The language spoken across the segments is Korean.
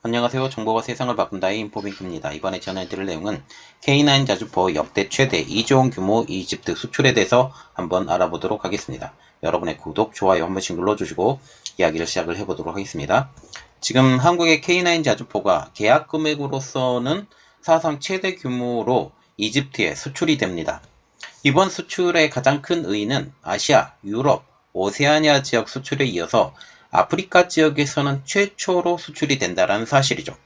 안녕하세요. 정보가 세상을 바꾼다의 인포뱅크입니다. 이번에 전해드릴 내용은 K9 자주포 역대 최대 2조 원 규모 이집트 수출에 대해서 한번 알아보도록 하겠습니다. 여러분의 구독, 좋아요 한 번씩 눌러주시고 이야기를 시작을 해보도록 하겠습니다. 지금 한국의 K9 자주포가 계약 금액으로서는 사상 최대 규모로 이집트에 수출이 됩니다. 이번 수출의 가장 큰 의의는 아시아, 유럽, 오세아니아 지역 수출에 이어서 아프리카 지역에서는 최초로 수출이 된다는 사실이죠.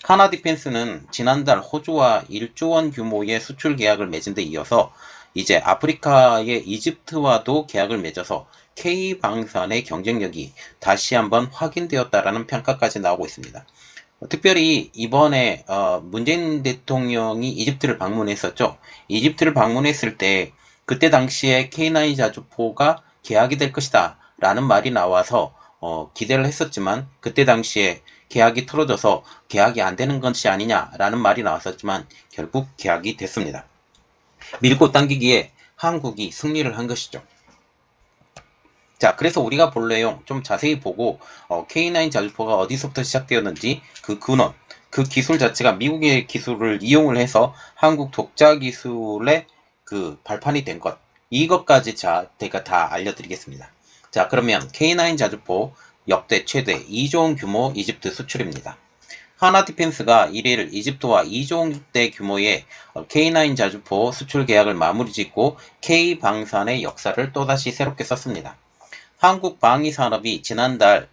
하나디펜스는 지난달 호주와 1조 원 규모의 수출 계약을 맺은 데 이어서 이제 아프리카의 이집트와도 계약을 맺어서 K방산의 경쟁력이 다시 한번 확인되었다라는 평가까지 나오고 있습니다. 특별히 이번에 문재인 대통령이 이집트를 방문했었죠. 이집트를 방문했을 때 그때 당시에 K9 자주포가 계약이 될 것이다 라는 말이 나와서 기대를 했었지만 그때 당시에 계약이 틀어져서 계약이 안 되는 것이 아니냐 라는 말이 나왔었지만 결국 계약이 됐습니다. 밀고 당기기에 한국이 승리를 한 것이죠. 자, 그래서 우리가 볼 내용 좀 자세히 보고 K9 자주포가 어디서부터 시작되었는지 그 근원, 그 기술 자체가 미국의 기술을 이용을 해서 한국 독자 기술의 그 발판이 된 것, 이것까지 제가 다 알려드리겠습니다. 자, 그러면 K9 자주포 역대 최대 2조 원 규모 이집트 수출입니다. 하나디펜스가 1일 이집트와 2조 원대 규모의 K9 자주포 수출 계약을 마무리 짓고 K방산의 역사를 또다시 새롭게 썼습니다. 한국 방위산업이 지난달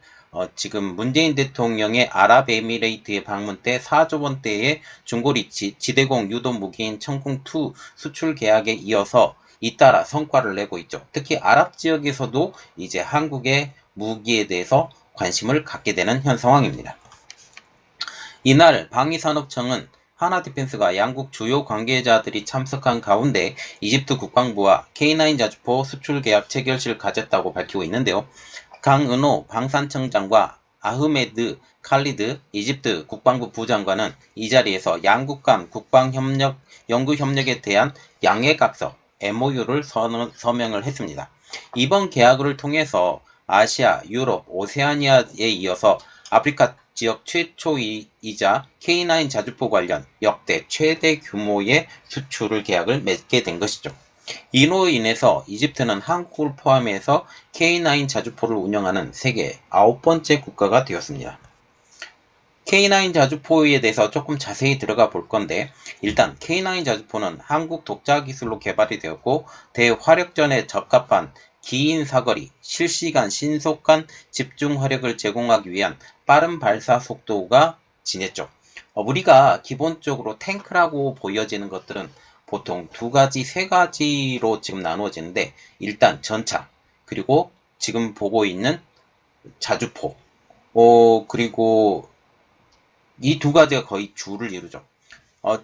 지금 문재인 대통령의 아랍에미레이트의 방문 때 4조 원대의 중고리 지대공 유도 무기인 청궁2 수출 계약에 이어서 잇따라 성과를 내고 있죠. 특히 아랍 지역에서도 이제 한국의 무기에 대해서 관심을 갖게 되는 현 상황입니다. 이날 방위산업청은 하나디펜스가 양국 주요 관계자들이 참석한 가운데 이집트 국방부와 K9 자주포 수출 계약 체결식을 가졌다고 밝히고 있는데요. 강은호 방산청장과 아흐메드 칼리드 이집트 국방부 부장관은 이 자리에서 양국 간 국방협력, 연구협력에 대한 양해각서 MOU를 서명을 했습니다. 이번 계약을 통해서 아시아, 유럽, 오세아니아에 이어서 아프리카 지역 최초이자 K9 자주포 관련 역대 최대 규모의 수출 계약을 맺게 된 것이죠. 이로 인해서 이집트는 한국을 포함해서 K9 자주포를 운영하는 세계 9번째 국가가 되었습니다. K9 자주포에 대해서 조금 자세히 들어가 볼 건데 일단 K9 자주포는 한국 독자 기술로 개발이 되었고 대화력전에 적합한 긴 사거리, 실시간 신속한 집중 화력을 제공하기 위한 빠른 발사 속도가 지녔죠. 우리가 기본적으로 탱크라고 보여지는 것들은 보통 두 가지, 세 가지로 지금 나누어지는데 일단 전차, 그리고 지금 보고 있는 자주포, 그리고 이 두 가지가 거의 주를 이루죠.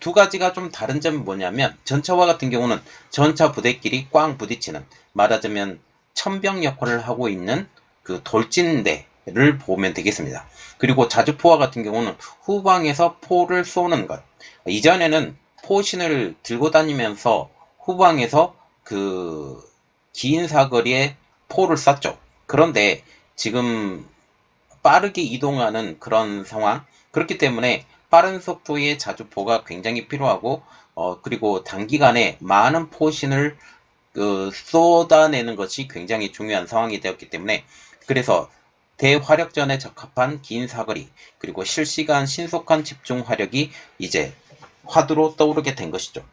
두 가지가 좀 다른 점이 뭐냐면 전차와 같은 경우는 전차 부대끼리 꽝 부딪히는, 말하자면 천병 역할을 하고 있는 그 돌진대를 보면 되겠습니다. 그리고 자주포와 같은 경우는 후방에서 포를 쏘는 것. 이전에는 포신을 들고 다니면서 후방에서 그 긴 사거리에 포를 쐈죠. 그런데 지금 빠르게 이동하는 그런 상황, 그렇기 때문에 빠른 속도의 자주포가 굉장히 필요하고 그리고 단기간에 많은 포신을 쏟아내는 것이 굉장히 중요한 상황이 되었기 때문에 그래서 대화력전에 적합한 긴 사거리 그리고 실시간 신속한 집중 화력이 이제 화두로 떠오르게 된 것이죠.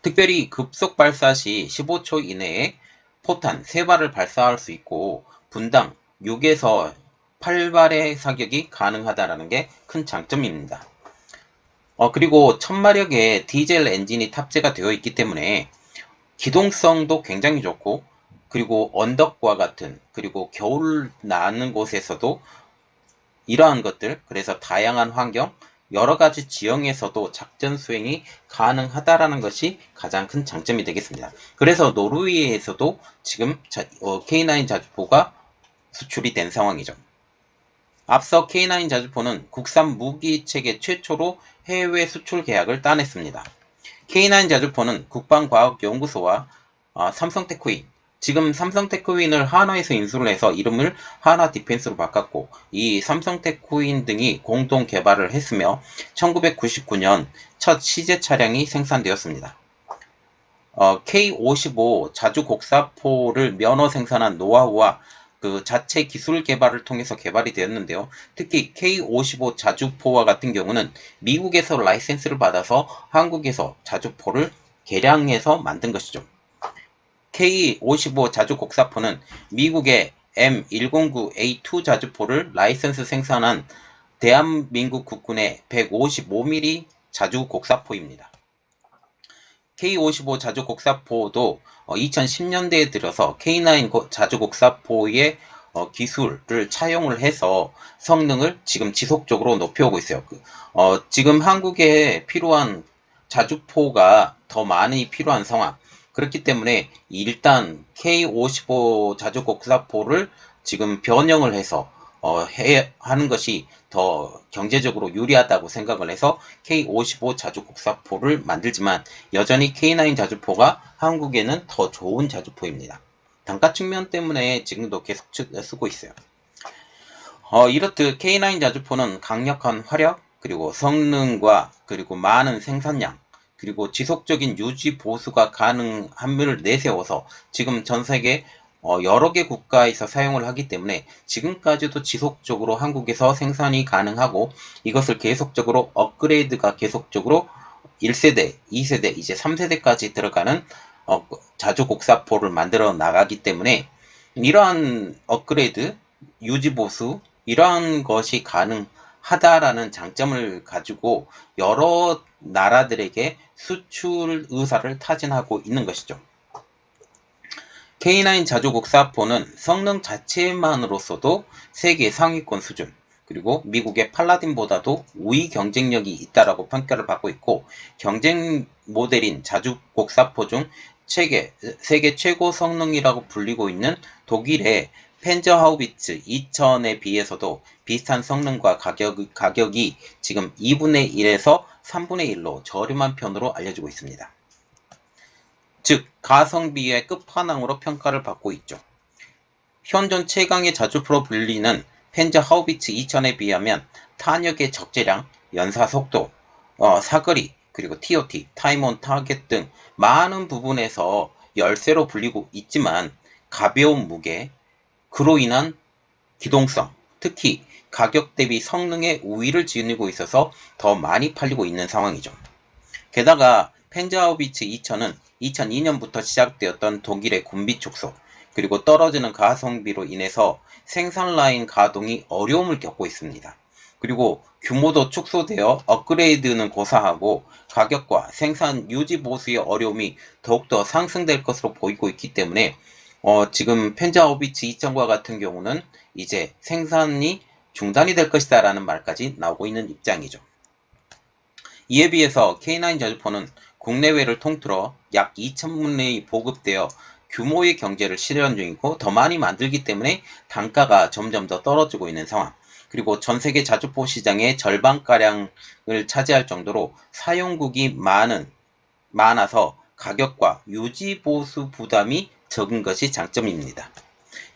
특별히 급속 발사 시 15초 이내에 포탄 3발을 발사할 수 있고 분당 6에서 8발의 사격이 가능하다는 게 큰 장점입니다. 그리고 1000마력의 디젤 엔진이 탑재가 되어 있기 때문에 기동성도 굉장히 좋고 그리고 언덕과 같은 그리고 겨울 나는 곳에서도 이러한 것들, 그래서 다양한 환경, 여러가지 지형에서도 작전 수행이 가능하다라는 것이 가장 큰 장점이 되겠습니다. 그래서 노르웨이에서도 지금 K9 자주포가 수출이 된 상황이죠. 앞서 K9 자주포는 국산 무기 체계 최초로 해외 수출 계약을 따냈습니다. K9 자주포는 국방과학연구소와 삼성테크인, 지금 삼성테크윈을 하나에서 인수를 해서 이름을 하나 디펜스로 바꿨고, 이 삼성테크윈 등이 공동 개발을 했으며 1999년 첫 시제 차량이 생산되었습니다. K55 자주 곡사포를 면허 생산한 노하우와 그 자체 기술 개발을 통해서 개발이 되었는데요. 특히 K55 자주포와 같은 경우는 미국에서 라이센스를 받아서 한국에서 자주포를 개량해서 만든 것이죠. K55 자주 곡사포는 미국의 M109A2 자주포를 라이센스 생산한 대한민국 국군의 155mm 자주 곡사포입니다. K55 자주 곡사포도 2010년대에 들어서 K9 자주 곡사포의 기술을 차용을 해서 성능을 지금 지속적으로 높여오고 있어요. 지금 한국에 필요한 자주포가 더 많이 필요한 상황. 그렇기 때문에 일단 K55 자주 곡사포를 지금 변형을 해서 하는 것이 더 경제적으로 유리하다고 생각을 해서 K55 자주 곡사포를 만들지만 여전히 K9 자주포가 한국에는 더 좋은 자주포입니다. 단가 측면 때문에 지금도 계속 쓰고 있어요. 이렇듯 K9 자주포는 강력한 화력, 그리고 성능과 그리고 많은 생산량, 그리고 지속적인 유지 보수가 가능함을 내세워서 지금 전 세계 여러 개 국가에서 사용을 하기 때문에 지금까지도 지속적으로 한국에서 생산이 가능하고 이것을 계속적으로 업그레이드가 계속적으로 1세대, 2세대, 이제 3세대까지 들어가는 자주 곡사포를 만들어 나가기 때문에 이러한 업그레이드, 유지 보수 이러한 것이 가능하다라는 장점을 가지고 여러 나라들에게 수출 의사를 타진하고 있는 것이죠. K9 자주 곡사포는 성능 자체만으로서도 세계 상위권 수준, 그리고 미국의 팔라딘보다도 우위 경쟁력이 있다라고 평가를 받고 있고, 경쟁 모델인 자주 곡사포 중 세계 최고 성능이라고 불리고 있는 독일의 펜저하우비츠 2000에 비해서도 비슷한 성능과 가격이 지금 2분의 1에서 3분의 1로 저렴한 편으로 알려지고 있습니다. 즉 가성비의 끝판왕으로 평가를 받고 있죠. 현존 최강의 자주포로 불리는 펜저하우비츠 2000에 비하면 탄약의 적재량, 연사 속도, 사거리, 그리고 TOT, 타임 온 타겟 등 많은 부분에서 열세로 불리고 있지만 가벼운 무게, 그로 인한 기동성, 특히 가격 대비 성능의 우위를 지니고 있어서 더 많이 팔리고 있는 상황이죠. 게다가 펜저하우비츠 2000은 2002년부터 시작되었던 독일의 군비 축소, 그리고 떨어지는 가성비로 인해서 생산 라인 가동이 어려움을 겪고 있습니다. 그리고 규모도 축소되어 업그레이드는 고사하고 가격과 생산 유지 보수의 어려움이 더욱더 상승될 것으로 보이고 있기 때문에 지금 펜저하우비츠 2000과 같은 경우는 이제 생산이 중단이 될 것이다 라는 말까지 나오고 있는 입장이죠. 이에 비해서 K9 자주포는 국내외를 통틀어 약 2,000분의 보급되어 규모의 경제를 실현 중이고 더 많이 만들기 때문에 단가가 점점 더 떨어지고 있는 상황. 그리고 전세계 자주포 시장의 절반가량을 차지할 정도로 사용국이 많아서 가격과 유지보수 부담이 적은 것이 장점입니다.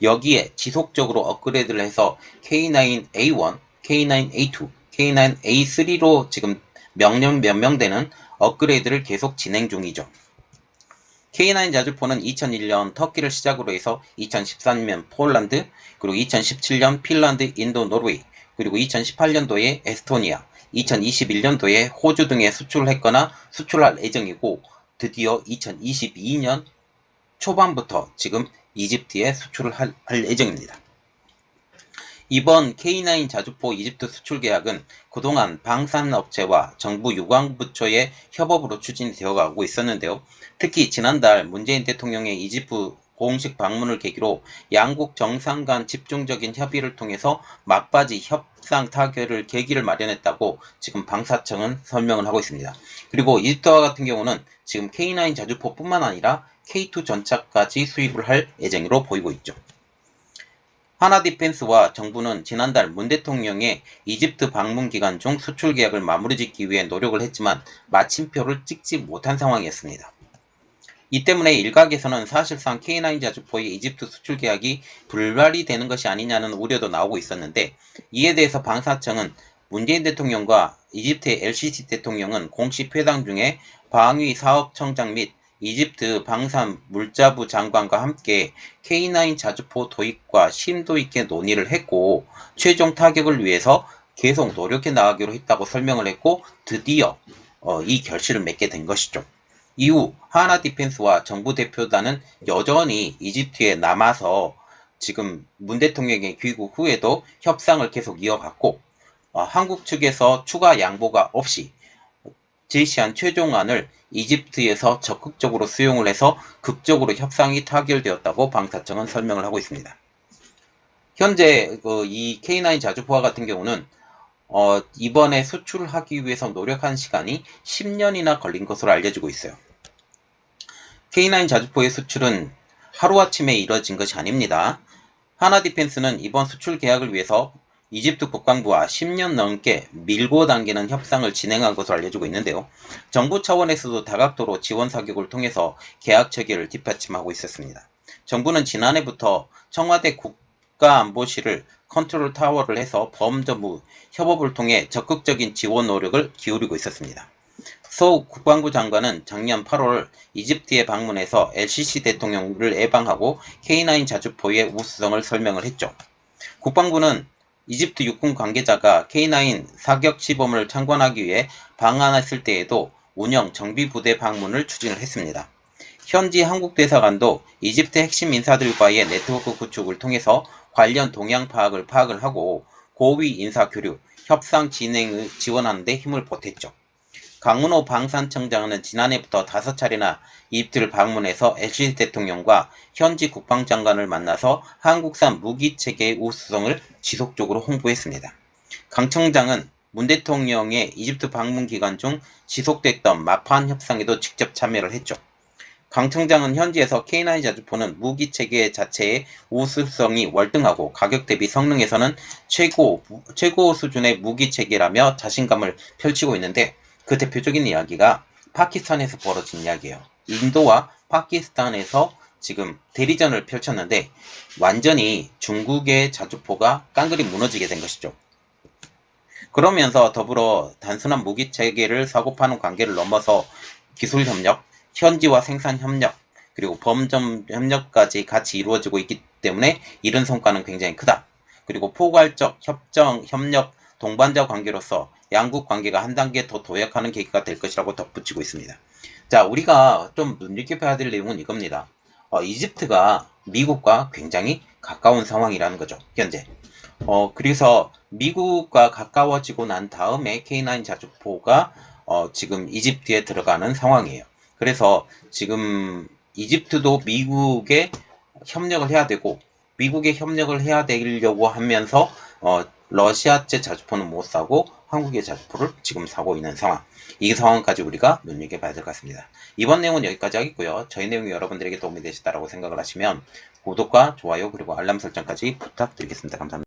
여기에 지속적으로 업그레이드를 해서 K9A1, K9A2, K9A3로 지금 몇명되는 업그레이드를 계속 진행 중이죠. K9 자주포는 2001년 터키를 시작으로 해서 2013년 폴란드, 그리고 2017년 핀란드, 인도, 노르웨이, 그리고 2018년도에 에스토니아, 2021년도에 호주 등에 수출했거나 수출할 예정이고 드디어 2022년 초반부터 지금 이집트에 수출을 할 예정입니다. 이번 K9 자주포 이집트 수출 계약은 그동안 방산업체와 정부 유관부처의 협업으로 추진이 되어가고 있었는데요. 특히 지난달 문재인 대통령의 이집트 공식 방문을 계기로 양국 정상 간 집중적인 협의를 통해서 막바지 협상 타결을 계기를 마련했다고 지금 방사청은 설명을 하고 있습니다. 그리고 이집트와 같은 경우는 지금 K9 자주포뿐만 아니라 K2 전차까지 수입을 할 예정으로 보이고 있죠. 하나디펜스와 정부는 지난달 문 대통령의 이집트 방문 기간 중 수출 계약을 마무리 짓기 위해 노력을 했지만 마침표를 찍지 못한 상황이었습니다. 이 때문에 일각에서는 사실상 K9 자주포의 이집트 수출 계약이 불발이 되는 것이 아니냐는 우려도 나오고 있었는데, 이에 대해서 방사청은 문재인 대통령과 이집트의 LCC 대통령은 공식 회담 중에 방위 사업청장 및 이집트 방산 물자부 장관과 함께 K9 자주포 도입과 심도 있게 논의를 했고, 최종 타격을 위해서 계속 노력해 나가기로 했다고 설명을 했고, 드디어 이 결실을 맺게 된 것이죠. 이후 하나디펜스와 정부 대표단은 여전히 이집트에 남아서 지금 문 대통령의 귀국 후에도 협상을 계속 이어갔고, 한국 측에서 추가 양보가 없이 제시한 최종안을 이집트에서 적극적으로 수용을 해서 극적으로 협상이 타결되었다고 방사청은 설명을 하고 있습니다. 현재 이 K9 자주포와 같은 경우는 이번에 수출하기 위해서 노력한 시간이 10년이나 걸린 것으로 알려지고 있어요. K9 자주포의 수출은 하루아침에 이뤄진 것이 아닙니다. 하나디펜스는 이번 수출 계약을 위해서 이집트 국방부와 10년 넘게 밀고 당기는 협상을 진행한 것으로 알려지고 있는데요. 정부 차원에서도 다각도로 지원 사격을 통해서 계약 체결을 뒷받침하고 있었습니다. 정부는 지난해부터 청와대 국가안보실을 컨트롤 타워를 해서 범정부 협업을 통해 적극적인 지원 노력을 기울이고 있었습니다. 서 국방부 장관은 작년 8월 이집트에 방문해서 LCC 대통령을 예방하고 K9 자주포의 우수성을 설명을 했죠. 국방부는 이집트 육군 관계자가 K9 사격 시범을 참관하기 위해 방한했을 때에도 운영 정비 부대 방문을 추진을 했습니다. 현지 한국 대사관도 이집트 핵심 인사들과의 네트워크 구축을 통해서 관련 동향 파악을 하고 고위 인사 교류, 협상 진행을 지원하는 데 힘을 보탰죠. 강문호 방산청장은 지난해부터 5차례나 이집트를 방문해서 LCC 대통령과 현지 국방장관을 만나서 한국산 무기체계의 우수성을 지속적으로 홍보했습니다. 강 청장은 문 대통령의 이집트 방문 기간 중 지속됐던 마판 협상에도 직접 참여를 했죠. 강 청장은 현지에서 K9 자주포는 무기체계 자체의 우수성이 월등하고 가격 대비 성능에서는 최고 수준의 무기체계라며 자신감을 펼치고 있는데, 그 대표적인 이야기가 파키스탄에서 벌어진 이야기예요. 인도와 파키스탄에서 지금 대리전을 펼쳤는데 완전히 중국의 자주포가 깡그리 무너지게 된 것이죠. 그러면서 더불어 단순한 무기 체계를 사고 파는 관계를 넘어서 기술 협력, 현지와 생산 협력, 그리고 범점 협력까지 같이 이루어지고 있기 때문에 이런 성과는 굉장히 크다. 그리고 포괄적 협력, 동반자 관계로서 양국 관계가 한 단계 더 도약하는 계기가 될 것이라고 덧붙이고 있습니다. 자, 우리가 좀 눈여겨봐야 될 내용은 이겁니다. 이집트가 미국과 굉장히 가까운 상황이라는 거죠, 현재. 그래서 미국과 가까워지고 난 다음에 K9 자주포가 지금 이집트에 들어가는 상황이에요. 그래서 지금 이집트도 미국에 협력을 해야 되고, 미국에 협력을 해야 되려고 하면서 러시아제 자주포는 못 사고 한국의 자주포를 지금 사고 있는 상황. 이 상황까지 우리가 눈여겨봐야 될 것 같습니다. 이번 내용은 여기까지 하겠고요. 저희 내용이 여러분들에게 도움이 되셨다고 생각을 하시면 구독과 좋아요 그리고 알람 설정까지 부탁드리겠습니다. 감사합니다.